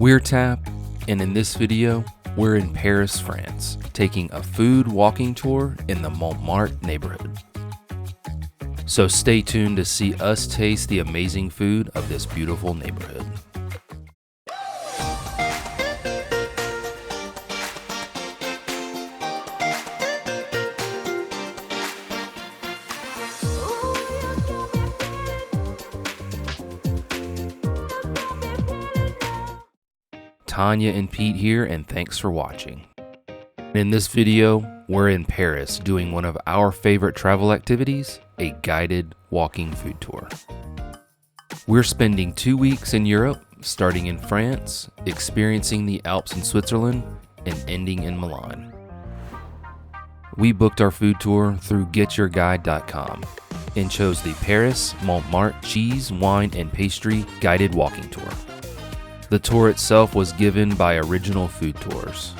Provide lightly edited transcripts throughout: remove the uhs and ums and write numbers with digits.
We're Tap, and in this video, we're in Paris, France, taking a food walking tour in the Montmartre neighborhood. So stay tuned to see us taste the amazing food of this beautiful neighborhood. Tanya and Pete here, and thanks for watching. In this video, we're in Paris doing one of our favorite travel activities, a guided walking food tour. We're spending 2 weeks in Europe, starting in France, experiencing the Alps in Switzerland, and ending in Milan. We booked our food tour through getyourguide.com and chose the Paris Montmartre Cheese, Wine, and Pastry Guided Walking Tour. The tour itself was given by Original Food Tours.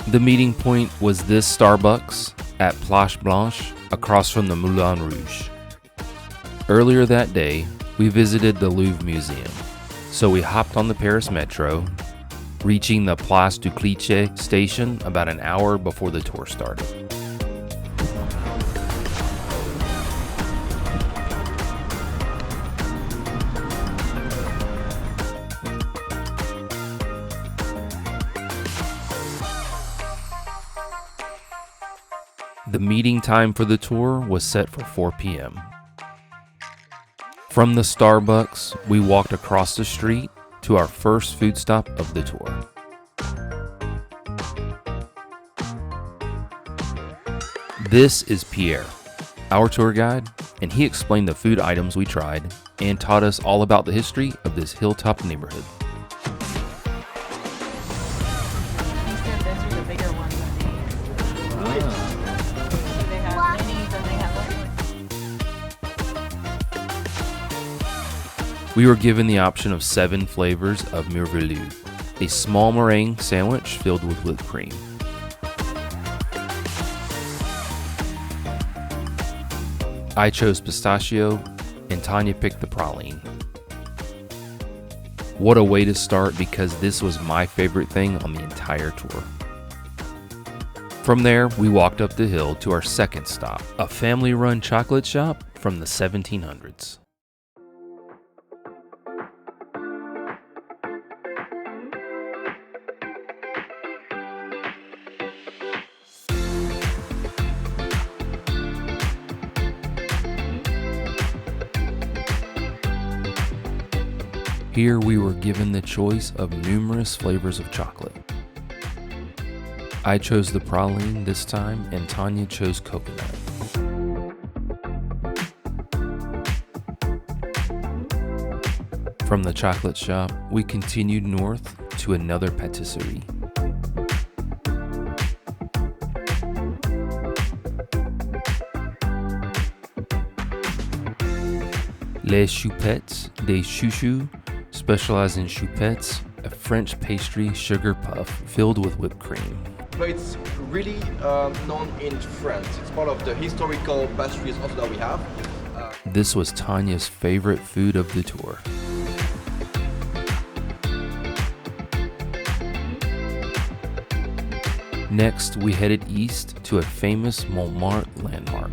The meeting point was this Starbucks at Place Blanche across from the Moulin Rouge. Earlier that day, we visited the Louvre Museum, so we hopped on the Paris Metro, reaching the Place du Clichy station about an hour before the tour started. The meeting time for the tour was set for 4 p.m. From the Starbucks, we walked across the street to our first food stop of the tour. This is Pierre, our tour guide, and he explained the food items we tried and taught us all about the history of this hilltop neighborhood. We were given the option of 7 flavors of Merveilleux, a small meringue sandwich filled with whipped cream. I chose pistachio, and Tanya picked the praline. What a way to start, because this was my favorite thing on the entire tour. From there, we walked up the hill to our second stop, a family-run chocolate shop from the 1700s. Here we were given the choice of numerous flavors of chocolate. I chose the praline this time, and Tanya chose coconut. From the chocolate shop, we continued north to another patisserie. Les Choupettes des Chouchous specialize in choupettes, a French pastry sugar puff filled with whipped cream. But it's really known in France. It's part of the historical pastries also that we have. This was Tanya's favorite food of the tour. Next, we headed east to a famous Montmartre landmark.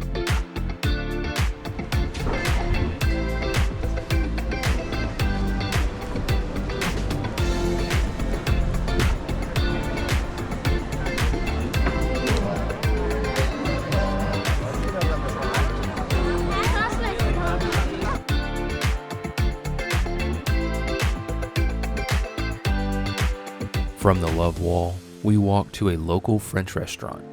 From the Love Wall, we walked to a local French restaurant.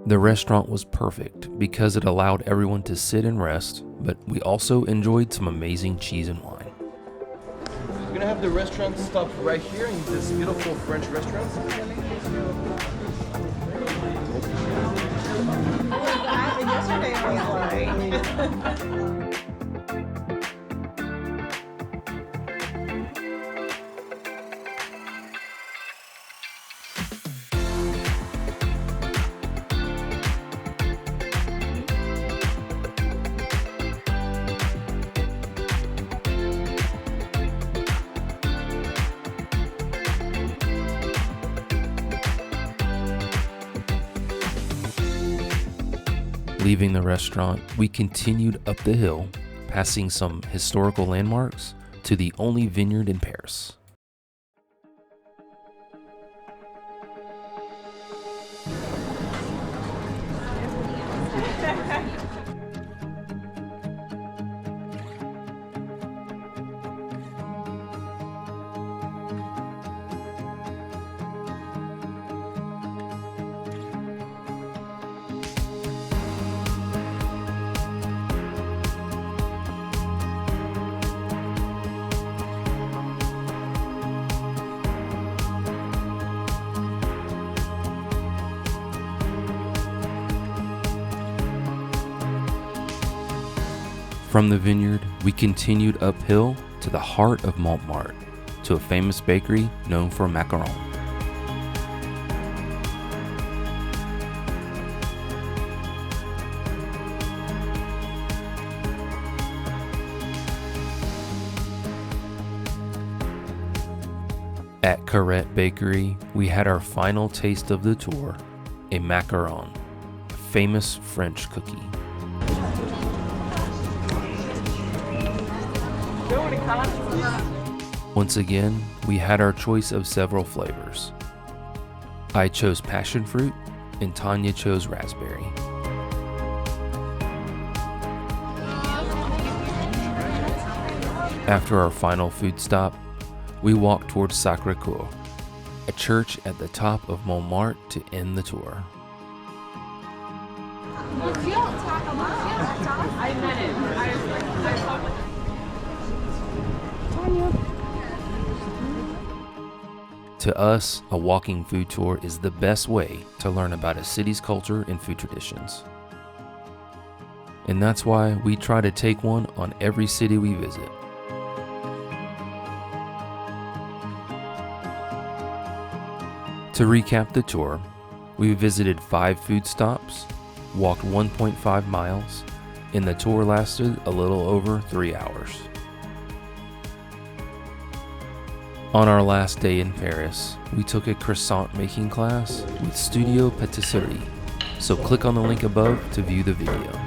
The restaurant was perfect because it allowed everyone to sit and rest, but we also enjoyed some amazing cheese and wine. We're gonna have the restaurant stop right here in this beautiful French restaurant. Leaving the restaurant, we continued up the hill, passing some historical landmarks to the only vineyard in Paris. From the vineyard, we continued uphill to the heart of Montmartre, to a famous bakery known for Macaron. At Choupettes Bakery, we had our final taste of the tour, a Macaron, a famous French cookie. Once again, we had our choice of several flavors. I chose passion fruit and Tanya chose raspberry. After our final food stop, we walked towards Sacré-Cœur, a church at the top of Montmartre, to end the tour. To us, a walking food tour is the best way to learn about a city's culture and food traditions. And that's why we try to take one on every city we visit. To recap the tour, we visited 5 food stops, walked 1.5 miles, and the tour lasted a little over 3 hours. On our last day in Paris, we took a croissant making class with Studio Patisserie, so click on the link above to view the video.